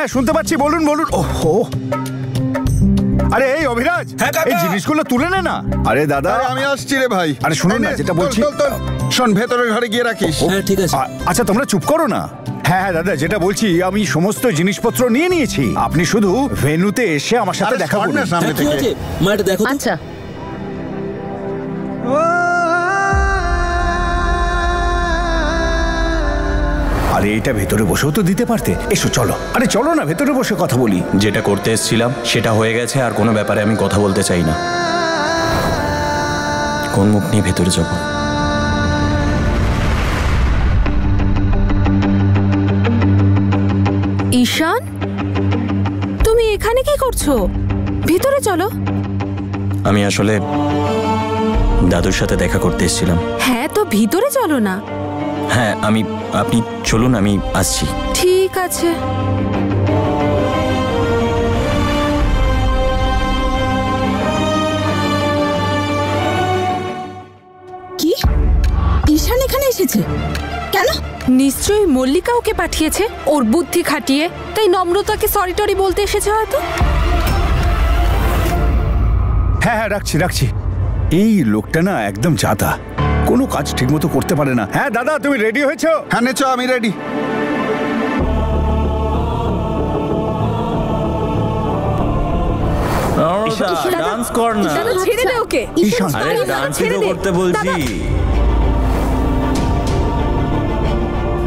হ্যাঁ শুনতে পাচ্ছি, বলুন বলুন। ওহো, আরে এই অভিরাজ, এই জিনিসগুলো তুলে নে না। আরে দাদা আমি আসছি রে ভাই। আরে শুনুন না যেটা বলছি। শোন, ভেতরের ঘরে গিয়ে রাখিস। হ্যাঁ ঠিক আছে। আচ্ছা তোমরা চুপ করো না। হ্যাঁ হ্যাঁ দাদা, যেটা বলছি আমি সমস্ত জিনিসপত্র নিয়ে নিয়েছি, আপনি শুধু ভেন্যুতে এসে আমার সাথে দেখা করুন। সামনে কি হয়েছে মা, এটা দেখো। আচ্ছা আরে এটা ভেতরে বসেও তো দিতে পারতে। এসো চলো, আরে চলো না ভেতরে বসে কথা বলি। যেটা করতে এসেছিলাম সেটা হয়ে গেছে, আর কোনো ব্যাপারে আমি কথা বলতে চাই না। কোন মুখ নিয়ে ভেতরে যাব? ঈশান, তুমি এখানে কি করছো? ভিতরে চলো। আমি আসলে দাদুর সাথে দেখা করতে এসেছিলাম। হ্যাঁ তো ভিতরে চলো না। হ্যাঁ আপনি চলুন, আমি আসছি। ঠিক আছে। কি ঈশান এখানে এসেছে কেন? নিশ্চয়ই মল্লিকা ওকে পাঠিয়েছে ওর বুদ্ধি খাটিয়ে, তাই নম্রতাকে সরি টরি বলতে এসেছে হয়তো। হ্যাঁ হ্যাঁ রাখছি রাখছি। এই লোকটা না একদম জাতা, কোনো কাজ ঠিক মতো করতে পারে না। হ্যাঁ দাদা তুমি রেডি হয়েছো? হ্যাঁ নেছো, আমি রেডি। ডান্স কর না। ছেড়ে দে ওকে। ঈশান, আরে ডান্সই তো করতে বলছি।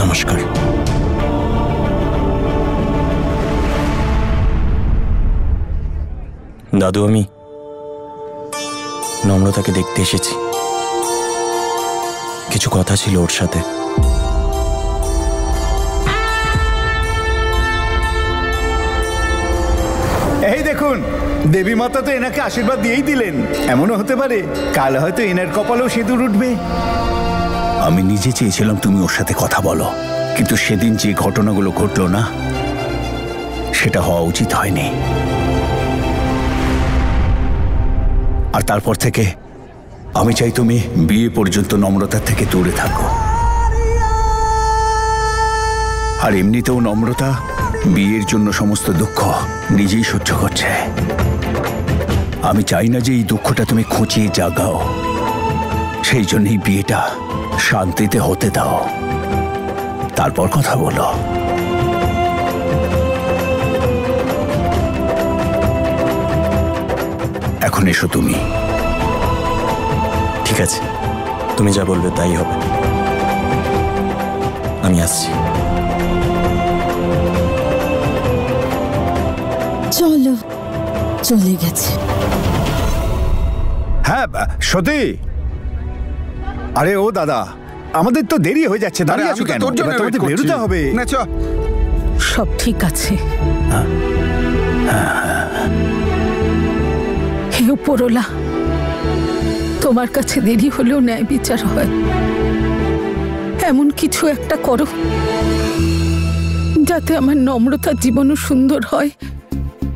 নমস্কার। দাদু, আমি নম্রতাকে দেখতে এসেছি। কিছু কথা ছিল ওর সাথে। এই দেখুন, দেবী মাতা তো এনাকে আশীর্বাদ দিয়েই দিলেন। এমনও হতে পারে কাল হয়তো এনার কপালেও সিঁদুর উঠবে। আমি নিজে চেয়েছিলাম তুমি ওর সাথে কথা বলো, কিন্তু সেদিন যে ঘটনাগুলো ঘটলো না, সেটা হওয়া উচিত হয়নি। আর তারপর থেকে আমি চাই তুমি বিয়ে পর্যন্ত নম্রতার থেকে দূরে থাকো। আর এমনিতেও নম্রতা বিয়ের জন্য সমস্ত দুঃখ নিজেই সহ্য করছে। আমি চাই না যে এই দুঃখটা তুমি খুঁচিয়ে জাগাও। সেই জন্যই বিয়েটা শান্তিতে হতে দাও, তারপর কথা বলো। এখন এসো তুমি। ঠিক আছে, তুমি যা বলবে তাই হবে। আমি আসছি। চলো, চলে গেছে। হ্যাঁ সত্যি। আরে ও দাদা, আমাদের তো দেরি হয়ে যাচ্ছে। দাঁড়িয়ে আছো কেন? এবার তোমাদের বেরোতে হবে। সব ঠিক আছে। হে উপরওয়ালা, তোমার কাছে দেরি হলেও ন্যায় বিচার হয়। এমন কিছু একটা করো যাতে আমার নম্রতার জীবনও সুন্দর হয়।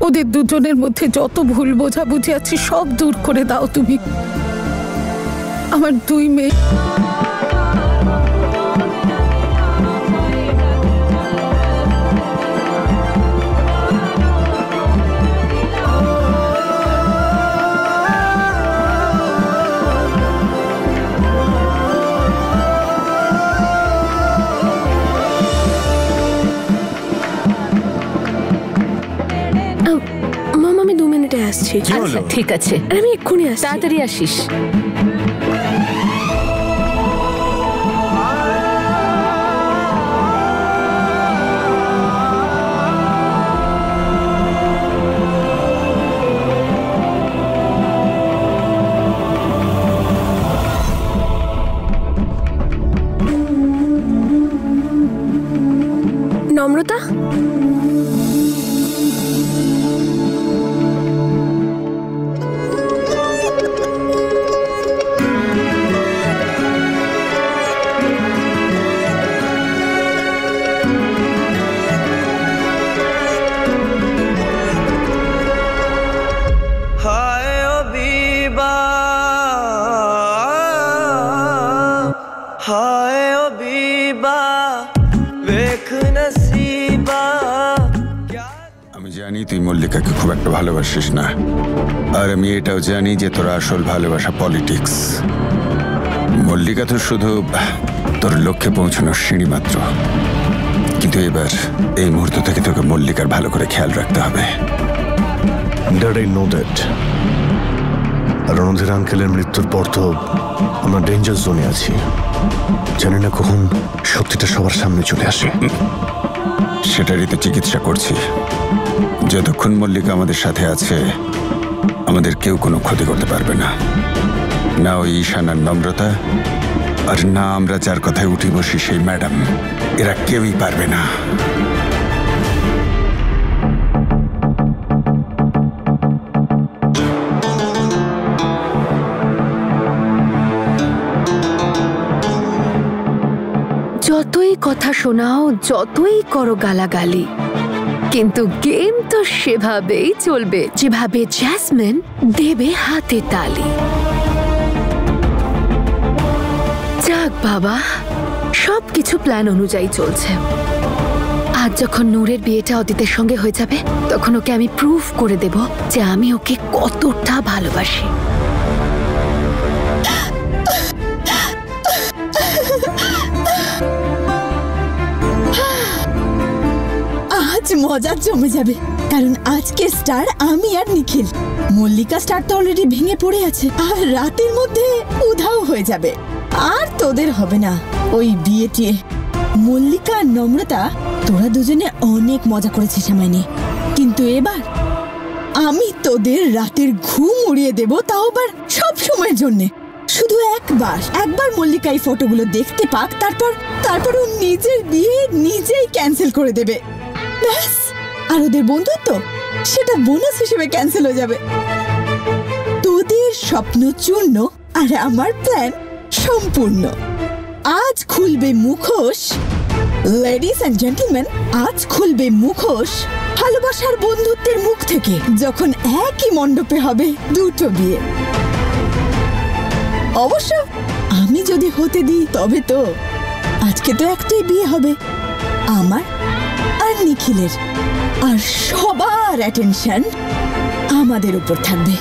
ওদের দুজনের মধ্যে যত ভুল বোঝাবুঝি আছে সব দূর করে দাও তুমি। আমার দুই মেয়ে আসছি। আচ্ছা ঠিক আছে, আমি এক্ষুনি আসছি। তাড়াতাড়ি আসিস। নম্রতা, আমি জানি তুই মল্লিকাকে খুব একটা ভালোবাসিস না, আর আমি এটাও জানি যে তোর আসল ভালোবাসা পলিটিক্স। মল্লিকা তো শুধু তোর লক্ষ্যে পৌঁছানোর সিঁড়ি মাত্র, কিন্তু এবার এই মুহূর্ত থেকে তোকে মল্লিকার ভালো করে খেয়াল রাখতে হবে। Dad, I know that. আর রণধীর আঙ্কেলের মৃত্যুর পর তো আমরা ডেঞ্জার জোনে আছি। জানি না কখন সত্যিটা সবার সামনে চলে আসে। সেটারই তো চিকিৎসা করছি। যতক্ষণ মল্লিকা আমাদের সাথে আছে, আমাদের কেউ কোনো ক্ষতি করতে পারবে না, না ওই ঈশান আর নম্রতা, আর না আমরা যার কথায় উঠি বসি সেই ম্যাডাম। এরা কেউই পারবে না। যতই কথা শোনাও, যতই করো গালাগালি, কিন্তু গেম তো সেভাবেই চলবে যেভাবে জ্যাসমিন দেবে হাতে তালি। যাক বাবা, সবকিছু প্ল্যান অনুযায়ী চলছে। আজ যখন নূরের বিয়েটা অদিতের সঙ্গে হয়ে যাবে, তখন ওকে আমি প্রুফ করে দেব যে আমি ওকে কতটা ভালোবাসি। আজ মজা জমে যাবে, কারণ আজকের স্টার আমি আর নিখিল। মল্লিকা স্টার তো অলরেডি ভেঙে পড়ে আছে, আর রাতের মধ্যে উধাও হয়ে যাবে। আর তোদের হবে না ওই বিয়ে টিয়ে। মল্লিকা আর নম্রতা, তোরা দুজনে অনেক মজা করেছিস আমায় নিয়ে, কিন্তু এবার আমি তোদের রাতের ঘুম উড়িয়ে দেব, তাও আবার সব সময়ের জন্য। শুধু একবার মল্লিকা এই ফটোগুলো দেখতে পাক, তারপর ও নিজের বিয়ে নিজেই ক্যান্সেল করে দেবে। ব্যাস, আর ওদের বন্ধুত্ব সেটা বোনাস হিসেবে ক্যান্সেল হয়ে যাবে। তোদের স্বপ্ন চূর্ণ আর আমার প্ল্যান সম্পূর্ণ। আজ খুলবে মুখোশ, লেডিস এন্ড জেন্টলম্যান, আজ খুলবে মুখোশ ভালোবাসার বন্ধুত্বের মুখ থেকে, যখন একই মণ্ডপে হবে দুটো বিয়ে। অবশ্য আমি যদি হতে দিই তবে তো। আজকে তো একটাই বিয়ে হবে, আমার আর নিখিলের, আর সবার অ্যাটেনশন আমাদের উপর থাকবে।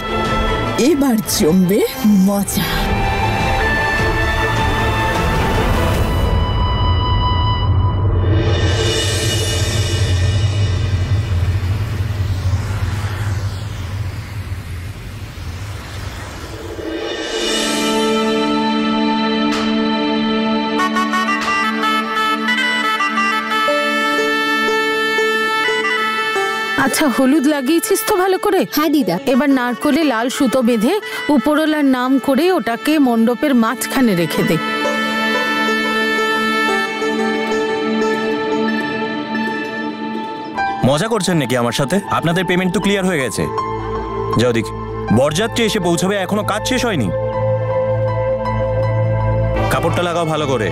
এবার জমবে মজা। আচ্ছা, হলুদ লাগিয়েছিস তো ভালো করে? হ্যাঁ দিদা। এবার নারকোলে লাল সুতো বেঁধে উপরওয়ালার নাম করে ওটাকে মণ্ডপের মাঝখানে রেখে দে। মজা করছেন নাকি আমার সাথে? আপনাদের পেমেন্ট তো ক্লিয়ার হয়ে গেছে। যাও দেখি, বরযাত্রী এসে পৌঁছাবে, এখনো কাজ শেষ হয়নি। কাপড়টা লাগাও ভালো করে।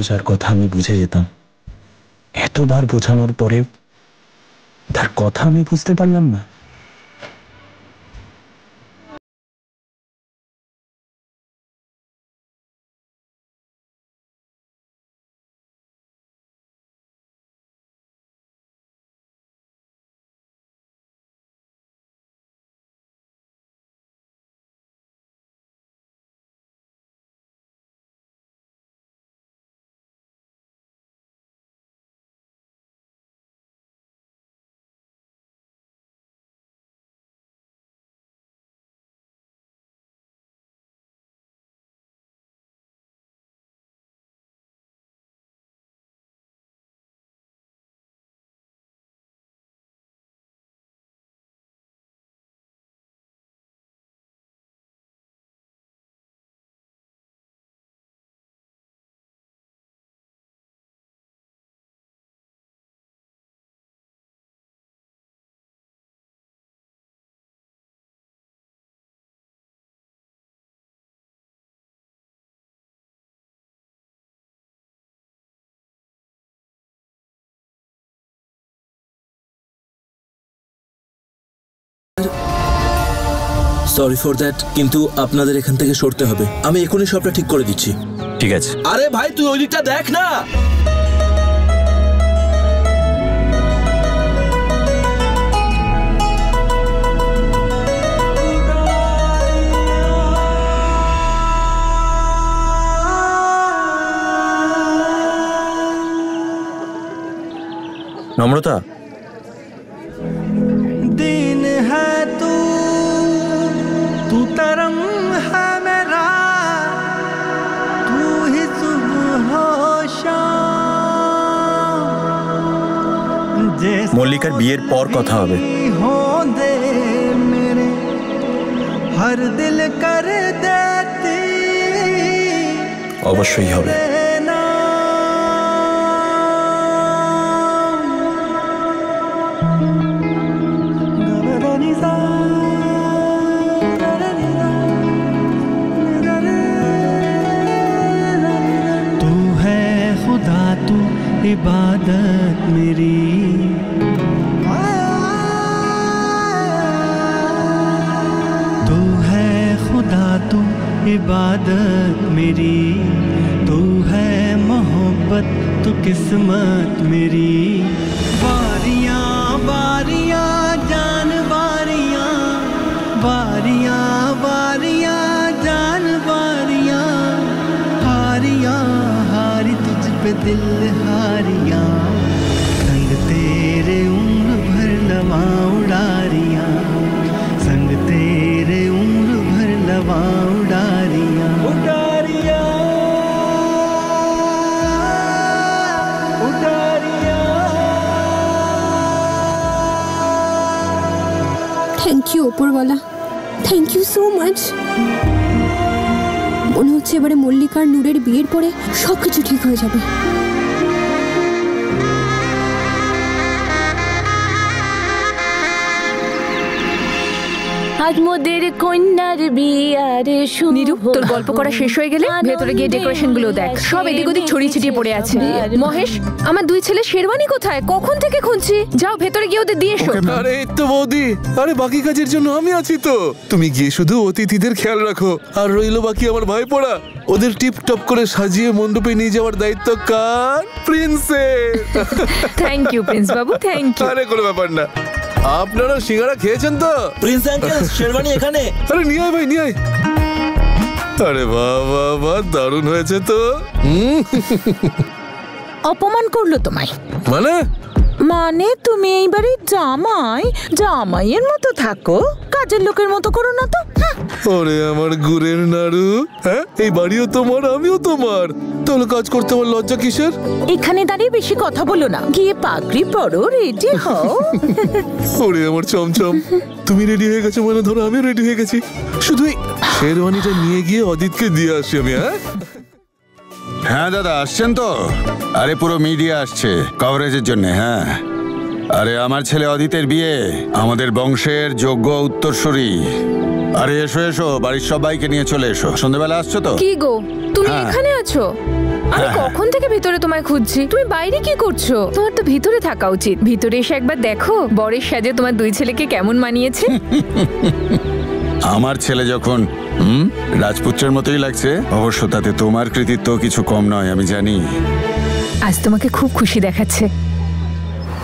যার কথা আমি বুঝে যেতাম, এতবার বোঝানোর পরে তার কথা আমি বুঝতে পারলাম না। সরি ফর দ্যাট, কিন্তু আপনাদের এখান থেকে সরতে হবে। আমি এখনই সবটা ঠিক করে দিচ্ছি। ঠিক আছে। আরে ভাই, তুই ওই দিকটা দেখ না। নম্রতা, दिन है तू तरंग है मेरा, तू ही सुबह हो शाम। মল্লিকার বিয়ের পর কথা হবে। हो दे मेरे हर दिल कर देती, অবশ্যই হবে। इबादत मेरी, तू है खुदा तू इबादत मेरी, तू है मोहब्बत तू किस्मत मेरी। बारियां बारियां जान बारियां, बारियां बारियां जान बारियां, हारियां हारी तुझ पे दिल हारियां, संग तेरे उम्र भर लवा उड़ारियां, संग तेरे उम्र भर लवा उड़ारियां, उड़ारियां उड़ारियां। थैंक यू উপরওয়ালা, থ্যাংক ইউ সো মাচ। মনে হচ্ছে এবারে মল্লিকার নূরের বিয়ের পরে সবকিছু ঠিক হয়ে যাবে। আজ মোদের কন্যার বিয়ার নীরু, তোর গল্প করা শেষ হয়ে গেলে ভেতরে গিয়ে ডেকোরেশন গুলো দেখ, সব এদিক ওদিক ছড়িয়ে ছিটিয়ে পড়ে আছে। মহেশ, আমার দুই ছেলে শেরওয়ানি কোথায়? কখন থেকে খুঁজছি। যাও ভেতরে গিয়ে ওদের দিয়ে এসো। আরে এই তো বৌদি, আরে বাকি কাজের জন্য আমি আছি তো। তুমি গিয়ে শুধু অতিথিদের খেয়াল রাখো, আর রইলো বাকি আমার ভাই পড়া। ওদের টিপ টপ করে সাজিয়ে মণ্ডপে নিয়ে যাওয়ার দায়িত্ব কার? প্রিন্সের। Thank you Prince Babu, thank you. আরে কোনো ব্যাপার না। আপনারা সিঙ্গারা খেয়েছেন তো? প্রিন্স আঙ্কেল, শেরওয়ানি এখানে। আরে নিয়ে আয় ভাই, নিয়ে আয়। আরে বাহ বাহ বাহ, দারুণ হয়েছে তো। অপমান করলো তোমায়? মানে তুমি এই বাড়ির জামাইয়ের মতো থাকো, কাজের লোকের মতো করো না তো। ওরে আমার গুড়ের নাড়ু, হ্যাঁ এই বাড়িও তোমার, আমিও তোমার, তাহলে কাজ করতে আমার লজ্জা কিসের? এখানে দাঁড়িয়ে বেশি কথা বলো না, গিয়ে পাগড়ি পরো, রেডি হও। ওরে আমার চমচম, তুমি রেডি হয়ে গেছো মানে ধরো আমিও রেডি হয়ে গেছি। শুধু শেরওয়ানিটা নিয়ে গিয়ে অদিতকে দিয়ে আসি আমি। হ্যাঁ দাদা, আসছেন তো? আরে পুরো মিডিয়া আসছে কভারেজের জন্য। হ্যাঁ, আরে আমার ছেলে অদিতের বিয়ে, আমাদের বংশের যোগ্য উত্তরসূরি। আরে এসো এসো, বাড়ির সবাইকে নিয়ে চলে এসো। সন্ধ্যাবেলা আসছো তো? কি গো, তুমি এখানে আছো? আমি কখন থেকে ভিতরে তোমায় খুঁজছি। তুমি বাইরে কি করছো? তোমার তো ভিতরে থাকা উচিত। ভিতরে এসে একবার দেখো বরের সাজে তোমার দুই ছেলেকে কেমন মানিয়েছে। আমার ছেলে যখন রাজপুত্রের মতোই লাগছে, অবশ্য তাতে তোমার কৃতিত্ব কিছু কম নয়, আমি জানি। আজ তোমাকে খুব খুশি দেখাচ্ছে।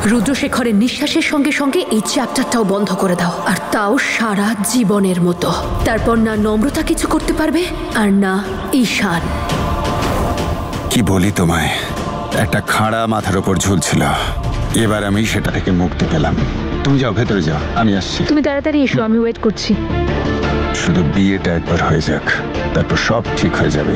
রুদ্রশেখরের নিঃশ্বাসের সঙ্গে সঙ্গে এই চ্যাপ্টারটাও বন্ধ করে দাও, আর তাও সারা জীবনের মতো। তারপর না নম্রতা কিছু করতে পারবে আর না ঈশান। কি বলি তোমায়, একটা খাড়া মাথার ওপর ঝুলছিল, এবার আমি সেটা থেকে মুক্তি পেলাম। তুমি যাও, ভেতরে যাও, আমি আসছি। তুমি তাড়াতাড়ি এসো, আমি ওয়েট করছি। শুধু বিয়েটা একবার হয়ে যাক, তারপর সব ঠিক হয়ে যাবে।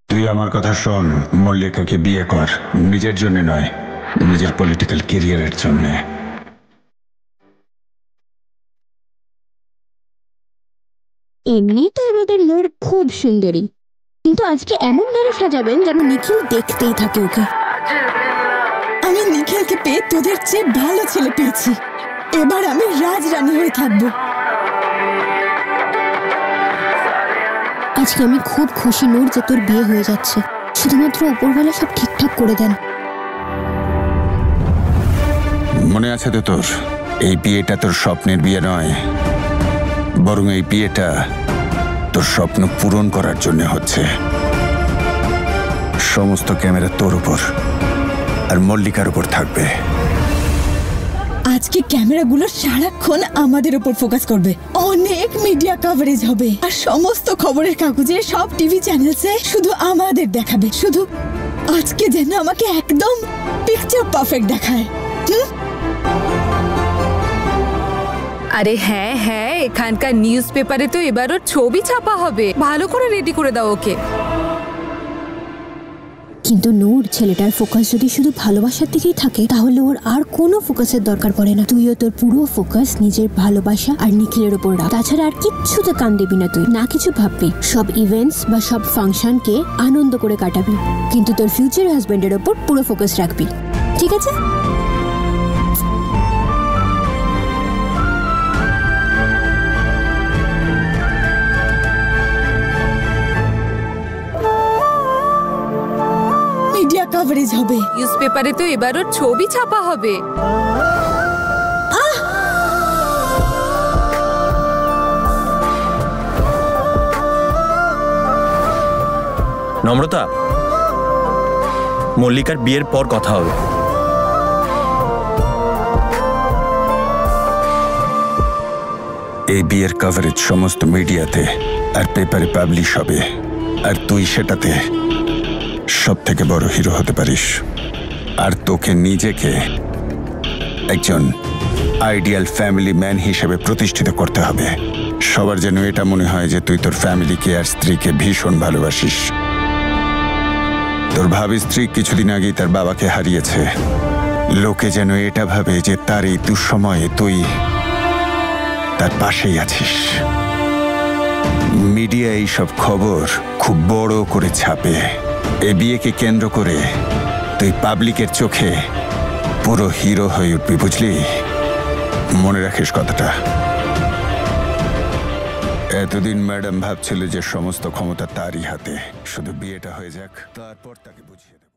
তুই আমার কথা শোন, মল্লিকাকে বিয়ে কর, নিজের জন্য নয়, নিজের পলিটিক্যাল ক্যারিয়ারের জন্য। এমনি তো এবারের মেয়ের খুব সুন্দরী, কিন্তু আজকে এমন ভাবে সাজাবেন যেন নিখিল দেখতেই থাকে ওকে। আমি নিখিলকে পেয়ে তোদের চেয়ে ভালো ছেলে পেয়েছি। এবার আমি রাজরানী হয়ে থাকবো। আজকে আমি খুব খুশি নূর যে তোর বিয়ে হয়ে যাচ্ছে। শুধুমাত্র উপরবেলা সব ঠিকঠাক করে দেন। মনে আছে তো তোর, এই বিয়েটা তোর স্বপ্নের বিয়ে নয়, বরং এই বিয়েটা তোর স্বপ্ন পূরণ করার জন্য হচ্ছে। সমস্ত ক্যামেরা তোর উপর আর মল্লিকার উপর থাকবে। আজকে ক্যামেরাগুলো সারাক্ষণ আমাদের উপর ফোকাস করবে। অনেক মিডিয়া কভারেজ হবে, আর সমস্ত খবরের কাগজে, সব টিভি চ্যানেলসে শুধু আমাদের দেখাবে। শুধু আজকে যেন আমাকে একদম পিকচার পারফেক্ট দেখায়। আরে হ্যাঁ হ্যাঁ, এখানকার নিউজ পেপারে তো এবার ওর ছবি ছাপা হবে। ভালো করে রেডি করে দাও ওকে। কিন্তু নূর, ছেলেটার ফোকাস যদি শুধু ভালোবাসার দিকেই থাকে তাহলে ওর আর কোনো ফোকাসের দরকার পড়ে না। তুইও তোর পুরো ফোকাস নিজের ভালোবাসা আর নিখিলের উপর রাখ। তাছাড়া আর কিচ্ছুতে কান দিবি না, তুই না কিছু ভাববি। সব ইভেন্টস বা সব ফাংশনকে আনন্দ করে কাটাবি, কিন্তু তোর ফিউচার হাজবেন্ডের ওপর পুরো ফোকাস রাখবি, ঠিক আছে? মিডিয়া কভারেজ হবে। নিউজ পেপারে তো এবার ওর ছবি ছাপা হবে। নম্রতা, মল্লিকার বিয়ের পর কথা হবে। এই বিয়ের কভারেজ সমস্ত মিডিয়াতে আর পেপারে পাবলিশ হবে, আর তুই সেটাতে সব থেকে বড় হিরো হতে পারিস। আর তোকে নিজেকে একজন আইডিয়াল ফ্যামিলি ম্যান হিসেবে প্রতিষ্ঠিত করতে হবে। সবার যেন এটা মনে হয় যে তুই তোর ফ্যামিলিকে আর স্ত্রীকে ভীষণ ভালোবাসিস। তোর ভাবি স্ত্রী কিছুদিন আগেই তার বাবাকে হারিয়েছে। লোকে যেন এটা ভাবে যে তার এই দুঃসময়ে তুই তার পাশেই আছিস। মিডিয়া এইসব খবর খুব বড় করে ছাপে। এ বিয়েকে কেন্দ্র করে তুই পাবলিকের চোখে পুরো হিরো হয়ে উঠবি, বুঝলি? মনে রাখিস কথাটা। এতদিন ম্যাডাম ভাবছিল যে সমস্ত ক্ষমতা তারই হাতে, শুধু বিয়েটা হয়ে যাক, তারপর তাকে বুঝিয়ে দেব।